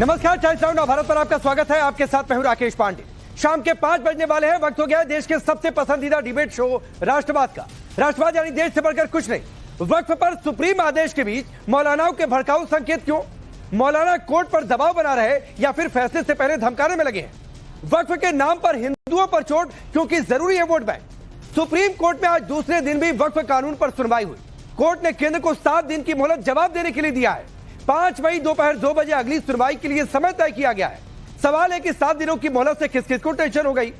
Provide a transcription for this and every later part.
नमस्कार, times Now Bharat पर आपका स्वागत है। आपके साथ मैं हूं राकेश पांडे। शाम के 5 बजने वाले हैं। वक्त हो गया है देश के सबसे पसंदीदा डिबेट शो राष्ट्रवाद का। राष्ट्रवाद यानी देश से बढ़कर कुछ नहीं। वक्फ पर सुप्रीम आदेश के बीच मौलानाओं के भड़काऊ संकेत क्यों? मौलाना कोर्ट पर दबाव बना रहे या फिर फैसले से पहले धमकाने में लगे हैं? वक्फ के नाम पर हिंदुओं पर चोट क्योंकि जरूरी है वोट बैंक। सुप्रीम कोर्ट में आज दूसरे दिन भी वक्फ कानून पर सुनवाई हुई। कोर्ट ने केंद्र को 7 दिन की मोहलत जवाब देने के लिए दिया है। 5 मई दोपहर 2 बजे अगली सुनवाई के लिए समय तय किया गया है। सवाल है कि 7 दिनों की मोहलत से किस किस को टेंशन हो गई।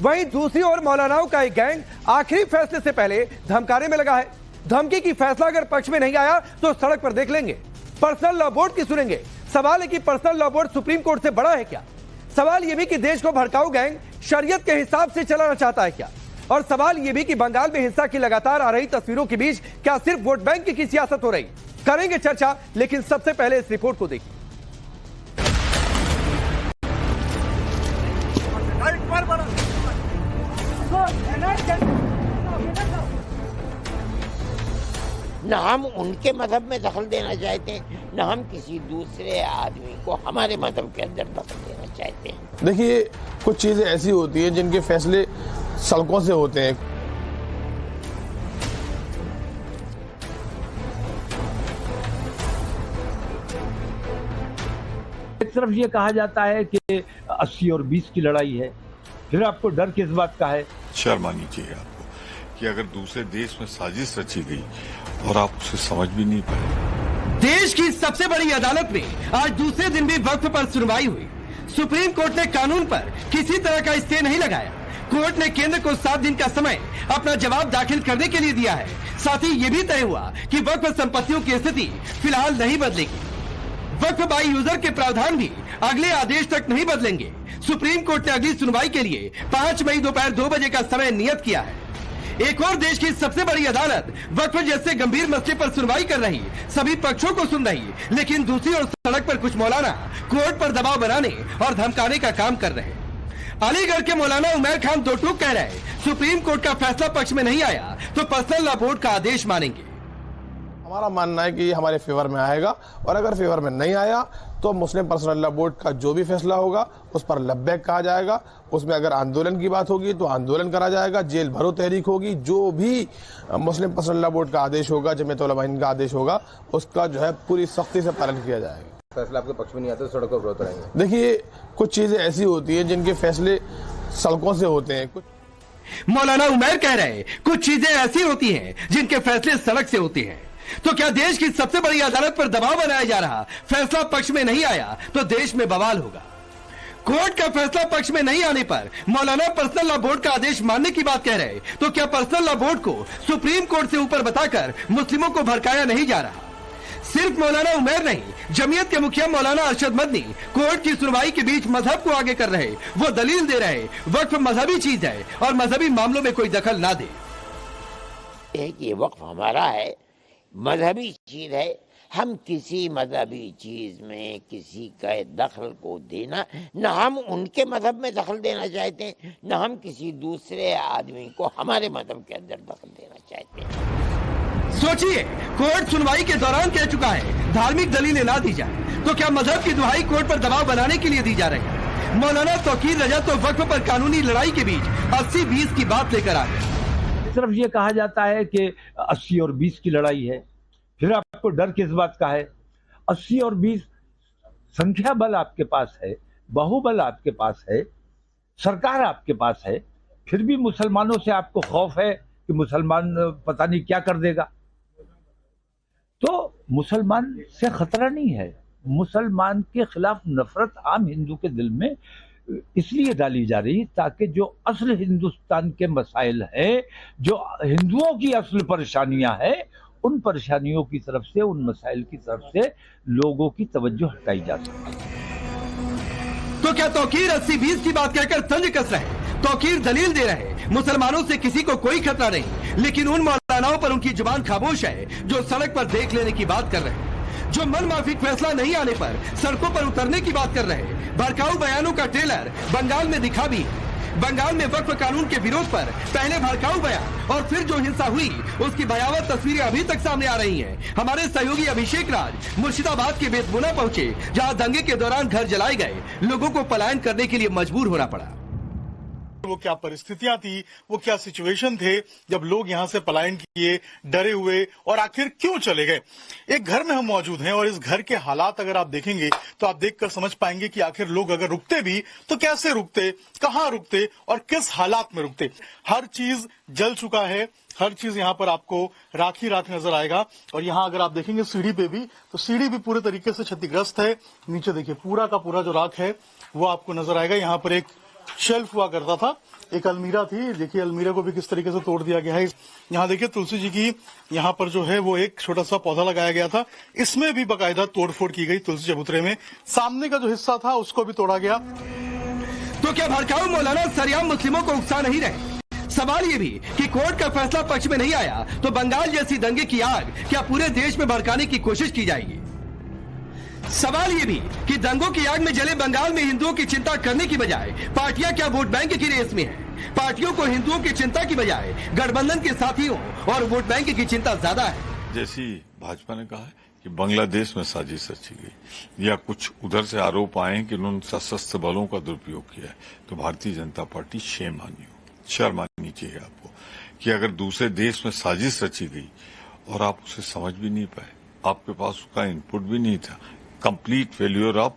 वहीं दूसरी ओर मौलानाओं का एक गैंग आखिरी फैसले से पहले धमकाने में लगा है। धमकी की फैसला अगर पक्ष में नहीं आया तो सड़क पर देख लेंगे। पर्सनल लॉ बोर्ड की सुनेंगे। सवाल है कि personal law board supreme court से बड़ा है क्या? सवाल यह भी कि देश को भड़काऊ गैंग शरीयत के हिसाब से चलाना चाहता है क्या? और सवाल यह भी कि बंगाल में हिंसा की लगातार आ रही तस्वीरों के बीच क्या सिर्फ वोट बैंक की सियासत हो रही? करेंगे चर्चा, लेकिन सबसे पहले इस रिपोर्ट को देखिए। न हम उनके मजहब में दखल देना चाहते हैं, न हम किसी दूसरे आदमी को हमारे मजहब के अंदर दखल देना चाहते हैं। देखिए, कुछ चीजें ऐसी होती हैं जिनके फैसले सड़कों से होते हैं। एक तरफ ये कहा जाता है कि 80 और 20 की लड़ाई है, फिर आपको डर किस बात का है? शर्म आनी चाहिए आपको कि अगर दूसरे देश में साजिश रची गई और आप उसे समझ भी नहीं पाए। देश की सबसे बड़ी अदालत में आज दूसरे दिन भी वक्फ पर सुनवाई हुई। सुप्रीम कोर्ट ने कानून पर किसी तरह का स्टे नहीं लगाया। कोर्ट ने केंद्र को 7 दिन का समय अपना जवाब दाखिल करने के लिए दिया है। साथ ही ये भी तय हुआ कि वक्फ संपत्तियों की स्थिति फिलहाल नहीं बदलेगी। वक्फ बाई यूजर के प्रावधान भी अगले आदेश तक नहीं बदलेंगे। सुप्रीम कोर्ट ने अगली सुनवाई के लिए 5 मई दोपहर 2 बजे का समय नियत किया है। एक और देश की सबसे बड़ी अदालत वक्फ जैसे गंभीर मसले पर सुनवाई कर रही, सभी पक्षों को सुन रही, लेकिन दूसरी ओर सड़क पर कुछ मौलाना कोर्ट पर दबाव बनाने और धमकाने का काम कर रहे हैं। अलीगढ़ के मौलाना उमर खान दो टूक कह रहे, सुप्रीम कोर्ट का फैसला पक्ष में नहीं आया तो पर्सनल लॉ बोर्ड का आदेश मानेंगे। हमारा मानना है कि ये हमारे फेवर में आएगा, और अगर फेवर में नहीं आया तो मुस्लिम पर्सनल लॉ बोर्ड का जो भी फैसला होगा उस पर लब्बैक कहा जाएगा। उसमें अगर आंदोलन की बात होगी तो आंदोलन करा जाएगा, जेल भरो तहरीक होगी। जो भी मुस्लिम पर्सनल लॉ बोर्ड का आदेश होगा, जमीयत उलमा हिंद का आदेश होगा, उसका जो है पूरी सख्ती से पालन किया जाएगा। फैसला आपके पक्ष में नहीं आता तो सड़कों पर उतरेंगे। देखिए, कुछ चीजें ऐसी होती हैं जिनके फैसले सड़कों से होते हैं। कुछ मौलाना उमर कह रहे, कुछ चीजें ऐसी होती हैं जिनके फैसले सड़क से होते हैं। तो क्या देश की सबसे बड़ी अदालत पर दबाव बनाया जा रहा? फैसला पक्ष में नहीं आया तो देश में बवाल होगा। कोर्ट का फैसला पक्ष में नहीं आने पर मौलाना पर्सनल लॉ बोर्ड का आदेश मानने की बात कह रहे, तो क्या पर्सनल लॉ बोर्ड को सुप्रीम कोर्ट से ऊपर बताकर मुस्लिमों को भड़काया नहीं जा रहा? सिर्फ मौलाना उमर नहीं, जमीयत के मुखिया मौलाना अरशद मदनी कोर्ट की सुनवाई के बीच मजहब को आगे कर रहे। वो दलील दे रहे वक्फ मजहबी चीज है और मजहबी मामलों में कोई दखल ना दे। ये वक्फ हमारा है, मजहबी चीज है। हम किसी मजहबी चीज में किसी का दखल को देना, न हम उनके मजहब में दखल देना चाहते हैं, न हम किसी दूसरे आदमी को हमारे मजहब के अंदर दखल देना चाहते हैं। सोचिए, कोर्ट सुनवाई के दौरान कह चुका है धार्मिक दलीलें ना दी जाए, तो क्या मजहब की दुहाई कोर्ट पर दबाव बनाने के लिए दी जा रही है? मौलाना तौकीर रजा तो वक्फ पर कानूनी लड़ाई के बीच 80-20 की बात लेकर आ गए। तरफ ये कहा जाता है कि 80 और 20 की लड़ाई है, फिर आपको डर किस बात का है? 80 और 20 संख्या बल आपके पास है, बाहुबल आपके पास है, सरकार आपके पास है, फिर भी मुसलमानों से आपको खौफ है कि मुसलमान पता नहीं क्या कर देगा। तो मुसलमान से खतरा नहीं है। मुसलमान के खिलाफ नफरत आम हिंदू के दिल में इसलिए डाली जा रही ताकि जो असल हिंदुस्तान के मसाइल हैं, जो हिंदुओं की असल परेशानियां हैं, उन परेशानियों की तरफ से, उन मसाइल की तरफ से लोगों की तवज्जो हटाई जा सके। तो क्या तौकीर 80-20 की बात कहकर तंज कस रहे? तौकीर दलील दे रहे मुसलमानों से किसी को कोई खतरा नहीं, लेकिन उन मौलानाओं पर उनकी जुबान खामोश है जो सड़क पर देख लेने की बात कर रहे, जो मन माफिक फैसला नहीं आने पर सड़कों पर उतरने की बात कर रहे। भड़काऊ बयानों का ट्रेलर बंगाल में दिखा भी। बंगाल में वक्फ कानून के विरोध पर पहले भड़काऊ बयान और फिर जो हिंसा हुई उसकी भयावह तस्वीरें अभी तक सामने आ रही हैं। हमारे सहयोगी अभिषेक राज मुर्शिदाबाद के बेतमुना पहुंचे, जहां दंगे के दौरान घर जलाए गए, लोगों को पलायन करने के लिए मजबूर होना पड़ा। वो क्या परिस्थितियां थी, वो क्या सिचुएशन थे जब लोग यहां से पलायन किए, डरे हुए, और आखिर क्यों चले गए। एक घर में हम मौजूद हैं और इस घर के हालात अगर आप देखेंगे तो आप देखकर समझ पाएंगे कि आखिर लोग अगर रुकते भी तो कैसे रुकते, कहां रुकते और किस हालात में रुकते। हर चीज जल चुका है, हर चीज यहाँ पर आपको राख ही राख नजर आएगा। और यहाँ अगर आप देखेंगे सीढ़ी पे भी, तो सीढ़ी भी पूरे तरीके से क्षतिग्रस्त है। नीचे देखिए पूरा का पूरा जो राख है वो आपको नजर आएगा। यहाँ पर एक शेल्फ हुआ करता था, एक अलमीरा थी, देखिए अलमीरा को भी किस तरीके से तोड़ दिया गया है। यहाँ देखिए तुलसी जी की यहाँ पर जो है वो एक छोटा सा पौधा लगाया गया था, इसमें भी बाकायदा तोड़फोड़ की गई। तुलसी चबूतरे में सामने का जो हिस्सा था उसको भी तोड़ा गया। तो क्या भड़काऊ मौलाना सरेआम मुस्लिमों को उकसा नहीं रहे? सवाल ये भी कि कोर्ट का फैसला पक्ष में नहीं आया तो बंगाल जैसी दंगे की आग क्या पूरे देश में भड़काने की कोशिश की जाएगी? सवाल ये भी कि दंगों की आग में जले बंगाल में हिंदुओं की चिंता करने की बजाय पार्टियां क्या वोट बैंक की रेस में हैं? पार्टियों को हिंदुओं की चिंता की बजाय गठबंधन के साथियों और वोट बैंक की चिंता ज्यादा है। जैसी भाजपा ने कहा है कि बांग्लादेश में साजिश रची गई या कुछ उधर से आरोप आए हैं कि उन्होंने सशस्त्र बलों का दुरुपयोग किया है, तो भारतीय जनता पार्टी शर्म आनी चाहिए आपको कि अगर दूसरे देश में साजिश रची गई और आप उसे समझ भी नहीं पाए, आपके पास उसका इनपुट भी नहीं था। Complete failure of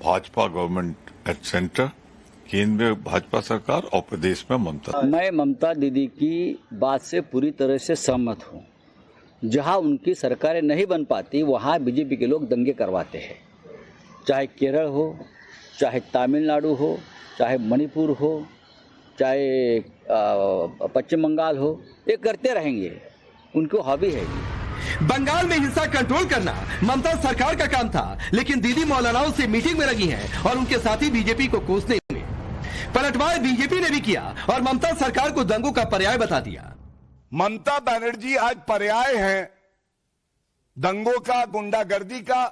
Bhajpa government at centre, केंद्र में भाजपा सरकार और प्रदेश में ममता। मैं ममता दीदी की बात से पूरी तरह से सहमत हूँ। जहाँ उनकी सरकारें नहीं बन पाती वहाँ बीजेपी के लोग दंगे करवाते हैं, चाहे केरल हो, चाहे तमिलनाडु हो, चाहे मणिपुर हो, चाहे पश्चिम बंगाल हो, ये करते रहेंगे, उनको हॉबी है। बंगाल में हिंसा कंट्रोल करना ममता सरकार का काम था, लेकिन दीदी मौलानाओं से मीटिंग में लगी हैं और उनके साथी बीजेपी को कोसने में। पलटवार बीजेपी ने भी किया और ममता सरकार को दंगों का पर्याय बता दिया। ममता बनर्जी आज पर्याय हैं दंगों का, गुंडागर्दी का।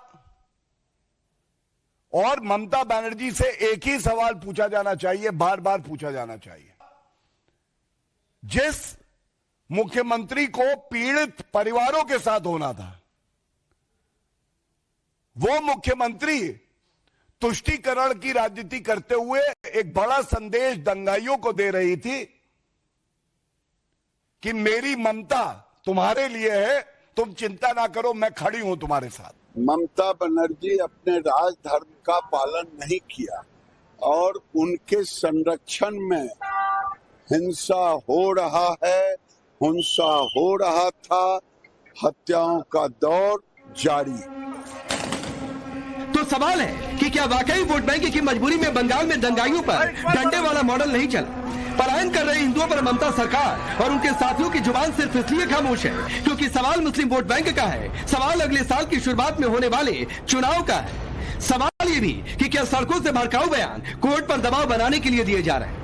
और ममता बनर्जी से एक ही सवाल पूछा जाना चाहिए, बार बार पूछा जाना चाहिए। जिस मुख्यमंत्री को पीड़ित परिवारों के साथ होना था, वो मुख्यमंत्री तुष्टीकरण की राजनीति करते हुए एक बड़ा संदेश दंगाइयों को दे रही थी कि मेरी ममता तुम्हारे लिए है, तुम चिंता ना करो, मैं खड़ी हूं तुम्हारे साथ। ममता बनर्जी अपने राजधर्म का पालन नहीं किया और उनके संरक्षण में हिंसा हो रहा है, हिंसा हो रहा था, हत्याओं का दौर जारी। तो सवाल है कि क्या वाकई वोट बैंक की मजबूरी में बंगाल में दंगाइयों पर डंडे वाला मॉडल नहीं चला? पलायन कर रहे हिंदुओं पर ममता सरकार और उनके साथियों की जुबान सिर्फ इसलिए खामोश है क्योंकि सवाल मुस्लिम वोट बैंक का है, सवाल अगले साल की शुरुआत में होने वाले चुनाव का है। सवाल ये भी कि क्या सड़कों से भड़काऊ बयान कोर्ट पर दबाव बनाने के लिए दिए जा रहे हैं?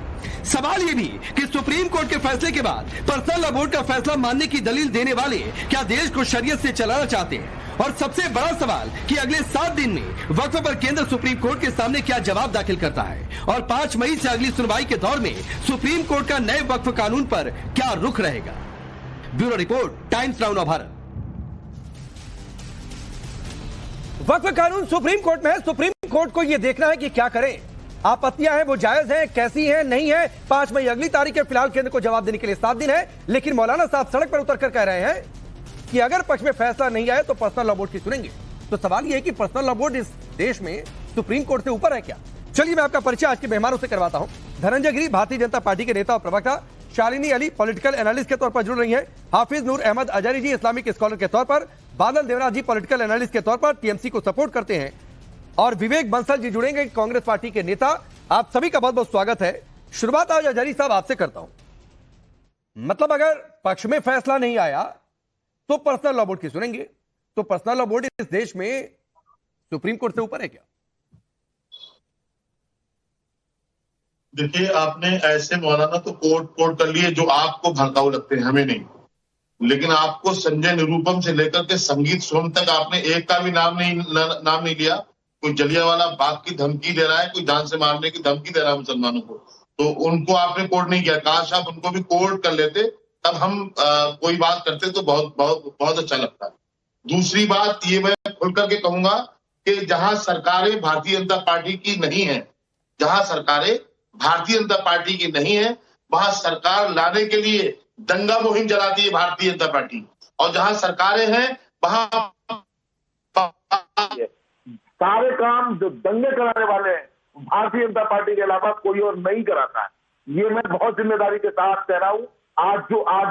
सवाल ये भी कि सुप्रीम कोर्ट के फैसले के बाद पर्सनल लॉ बोर्ड का फैसला मानने की दलील देने वाले क्या देश को शरीयत से चलाना चाहते हैं? और सबसे बड़ा सवाल कि अगले 7 दिन में वक्फ पर केंद्र सुप्रीम कोर्ट के सामने क्या जवाब दाखिल करता है और 5 मई से अगली सुनवाई के दौर में सुप्रीम कोर्ट का नए वक्फ कानून पर क्या रुख रहेगा। Bureau report, Times Now Bharat. वक्फ कानून सुप्रीम कोर्ट में है, सुप्रीम कोर्ट को यह देखना है कि क्या करें। आपत्तियां हैं वो जायज हैं, कैसी हैं, नहीं है। 5 मई अगली तारीख है, फिलहाल केंद्र को जवाब देने के लिए 7 दिन है। लेकिन मौलाना साहब सड़क पर उतरकर कह रहे हैं कि अगर पक्ष में फैसला नहीं आए तो पर्सनल लॉ बोर्ड की सुनेंगे। तो सवाल यह है कि पर्सनल लॉ बोर्ड इस देश में सुप्रीम कोर्ट से ऊपर है क्या? चलिए मैं आपका परिचय आज के मेहमानों से करवाता हूं। धनंजय गिरी भारतीय जनता पार्टी के नेता और प्रवक्ता, शालिनी अली पॉलिटिकल एनालिस्ट के तौर पर जुड़ रही हैं, हाफिज नूर अहमद अजहरी जी इस्लामिक स्कॉलर के तौर पर, बादल देवनाथ जी पॉलिटिकल एनालिस्ट के तौर पर टीएमसी को सपोर्ट करते हैं, और विवेक बंसल जी जुड़ेंगे कांग्रेस पार्टी के नेता। आप सभी का बहुत बहुत स्वागत है। शुरुआत आज अजहरी साहब आपसे करता हूं। मतलब अगर पक्ष में फैसला नहीं आया तो पर्सनल लॉ बोर्ड की सुनेंगे, तो पर्सनल लॉ बोर्ड इस देश में सुप्रीम कोर्ट से ऊपर है क्या? देखिए, आपने ऐसे मौलाना तो कोर्ट कर लिए जो आपको भड़काऊ लगते हैं, हमें नहीं। लेकिन आपको संजय निरूपम से लेकर के संगीत सोम तक आपने एक का भी नाम नहीं लिया। कोई जलियांवाला बाग की धमकी दे रहा है, कोई जान से मारने की धमकी दे रहा है मुसलमानों को, तो उनको आपने कोर्ट नहीं किया। काश आप उनको भी कोर्ट कर लेते, तब हम कोई बात करते तो बहुत बहुत बहुत अच्छा लगता। दूसरी बात ये मैं खुल करके कहूंगा कि जहां सरकारें भारतीय जनता पार्टी की नहीं है, जहां सरकारें भारतीय जनता पार्टी की नहीं है, वहां सरकार लाने के लिए दंगा मुहिम चलाती है भारतीय जनता पार्टी, और जहां सरकारें हैं वहां सारे काम जो दंगे कराने वाले हैं भारतीय जनता पार्टी के अलावा कोई और नहीं कराता है। ये मैं बहुत जिम्मेदारी के साथ कह रहा हूँ। आज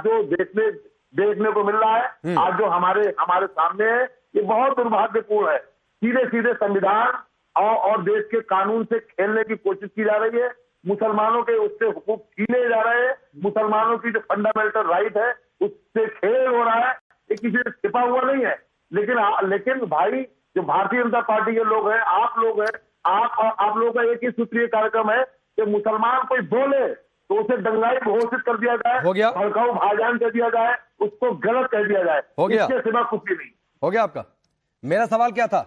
जो देखने को मिल रहा है, आज जो हमारे सामने है, ये बहुत दुर्भाग्यपूर्ण है। सीधे सीधे संविधान और देश के कानून से खेलने की कोशिश की जा रही है। मुसलमानों के उससे हुकूक छीने जा रहे हैं। मुसलमानों की जो फंडामेंटल राइट है उससे खेल हो रहा है। ये किसी से छिपा हुआ नहीं है। लेकिन भाई, जो भारतीय जनता पार्टी के लोग हैं, आप लोग हैं, आप लोगों का एक ही सूत्रीय कार्यक्रम है कि मुसलमान कोई बोले तो उसे दंगाई घोषित कर दिया जाए, हो गया, भड़काऊ भाईजान कह दिया जाए, उसको गलत कह दिया जाए, हो गया, इसके सिवा कुछ भी नहीं। हो गया आपका। मेरा सवाल क्या था?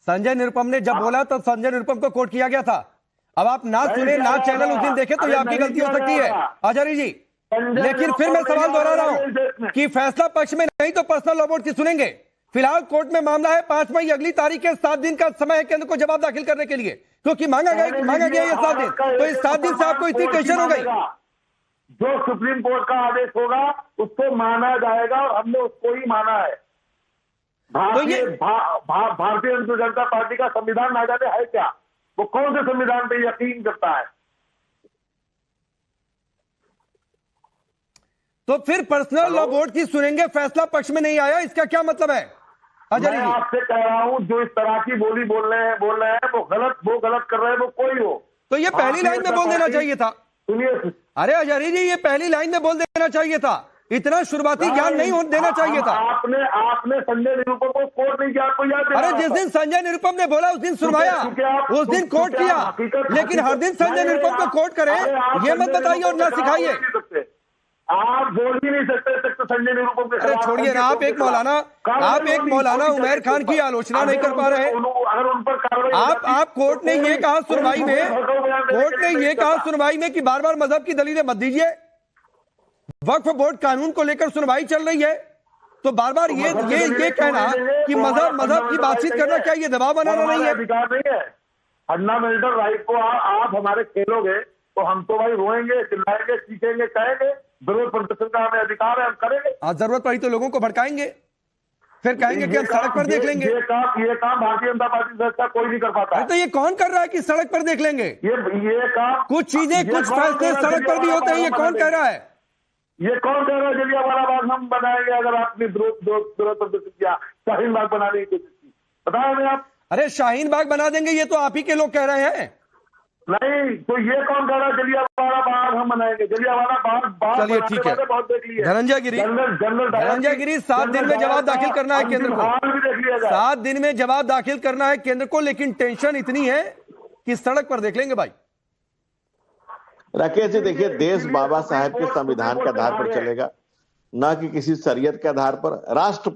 संजय निरुपम ने जब बोला तब संजय निरुपम को कोर्ट किया गया था। अब आप ना सुने ना चैनल उस दिन देखे तो ये आपकी गलती हो सकती है आचार्य जी। लेकिन फिर मैं सवाल दोहरा रहा हूं कि फैसला पक्ष में नहीं तो पर्सनल लॉ बोर्ड की सुनेंगे। फिलहाल कोर्ट में मामला है 5 मई, अगली तारीख के 7 दिन का समय है केंद्र को जवाब दाखिल करने के लिए, क्योंकि मांगा गया ये 7 दिन। तो इस 7 दिन से आपको इतनी टेंशन हो गई? जो सुप्रीम कोर्ट का आदेश होगा उसको माना जाएगा और हमने उसको ही माना है। भारतीय जनता पार्टी का संविधान ना जाने है क्या? वो कौन से संविधान पे यकीन करता है? तो फिर पर्सनल लॉ बोर्ड की सुनेंगे, फैसला पक्ष में नहीं आया, इसका क्या मतलब है? मैं आपसे कह रहा हूं, जो इस तरह की बोली बोल रहे हैं वो गलत कर रहे हैं, वो कोई हो। तो ये पहली लाइन में बोल देना चाहिए था। सुनिए, अरे आचार्य जी, ये पहली लाइन में बोल देना चाहिए था। इतना शुरुआती ज्ञान नहीं देना चाहिए था। आपने संजय निरुपम को कोर्ट नहीं किया, आपको याद है? अरे जिस दिन संजय निरुपम ने बोला उस दिन सुनवाया, उस दिन कोर्ट किया। लेकिन हर दिन संजय निरुपम को कोर्ट करें, ये मत बताइए और ना सिखाइए। आप बोल ही नहीं सकते संजय निरुपम के। अरे छोड़िए ना, आप एक मौलाना उमैर खान की आलोचना नहीं कर पा रहे। अगर उन पर आप कोर्ट ने ये कहा सुनवाई में कि बार बार मजहब की दलीलें मत दीजिए। वक्फ बोर्ड कानून को लेकर सुनवाई चल रही है, तो बार बार ये कहना कि मजहब की बातचीत करना, क्या ये दबाव बनाना नहीं है? अधिकार नहीं है। फंडामेंटल राइट को आप हमारे खेलोगे तो हम तो भाई रोएंगे, चिल्लाएंगे, चीखेंगे, कहेंगे। विरोध प्रदर्शन का हमें अधिकार है, हम करेंगे। आज जरूरत पड़ी तो लोगों को भड़काएंगे, फिर कहेंगे कि हम सड़क पर देख लेंगे। ये काम भारतीय जनता पार्टी से कोई नहीं कर पाता। तो ये कौन कर रहा है कि सड़क पर देख लेंगे? ये काम, कुछ चीजें, कुछ फैसले सड़क पर भी होते हैं। ये कौन कह रहा है? ये कौन कह रहा है जलियांवाला बाग हम बनाएंगे? अगर आपने विरोध प्रदर्शन किया, शाहीन बाग बनाने की कोशिश की, बताया हमें आप? अरे शाहीन बाग बना देंगे, ये तो आप ही के लोग कह रहे हैं। नहीं तो ये कौन कह रहा है जलियांवाला बाग हम बनाएंगे? जलियांवाला बाग चलिए ठीक है। धनंजय गिरी 7 दिन में जवाब दाखिल करना है केंद्र को। 7 दिन में जवाब दाखिल करना है केंद्र को, लेकिन टेंशन इतनी है कि सड़क पर देख लेंगे भाई। राकेश जी, देखिए, देश बाबा साहेब के संविधान के आधार पर चलेगा, ना कि किसी शरीयत के आधार पर। राष्ट्र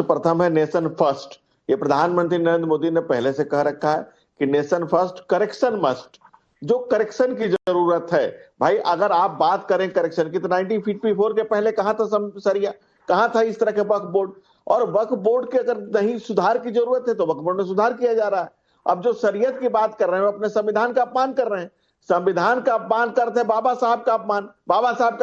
प्रथम है, नेशन फर्स्ट। ये प्रधानमंत्री नरेंद्र मोदी ने पहले से कह रखा है कि नेशन फर्स्ट, करेक्शन मस्ट। जो करेक्शन की जरूरत है भाई, अगर आप बात करें करेक्शन की, तो 1954 के पहले कहां था शरिया, कहां था इस तरह के वक्फ बोर्ड? और वक्फ बोर्ड के अगर नहीं सुधार की जरूरत है तो वक्फ बोर्ड में सुधार किया जा रहा है। अब जो शरीयत की बात कर रहे हैं वो अपने संविधान का अपमान कर रहे हैं। संविधान का अपमान करते हैं, बाबा साहब का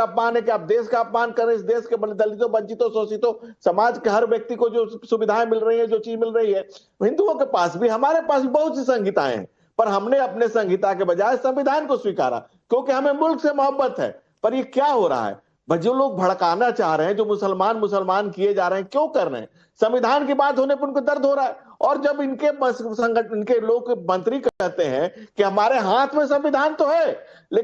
अपमान है कि आप देश का अपमान करें। इस देश के दलितों, वंचितों, शोषितों, समाज के हर व्यक्ति को जो सुविधाएं मिल रही है, जो चीज मिल रही है, हिंदुओं के पास भी, हमारे पास भी बहुत सी संहिताएं हैं, पर हमने अपने संहिता के बजाय संविधान को स्वीकारा, क्योंकि हमें मुल्क से मोहब्बत है। पर ये क्या हो रहा है? जो लोग भड़काना चाह रहे हैं, जो मुसलमान किए जा रहे हैं, क्यों कर रहे हैं? संविधान की बात होने पर उनको दर्द हो रहा है। और जब इनके लोग मंत्री कहते हैं कि हमारे हाथ में संविधान तो है, लेकिन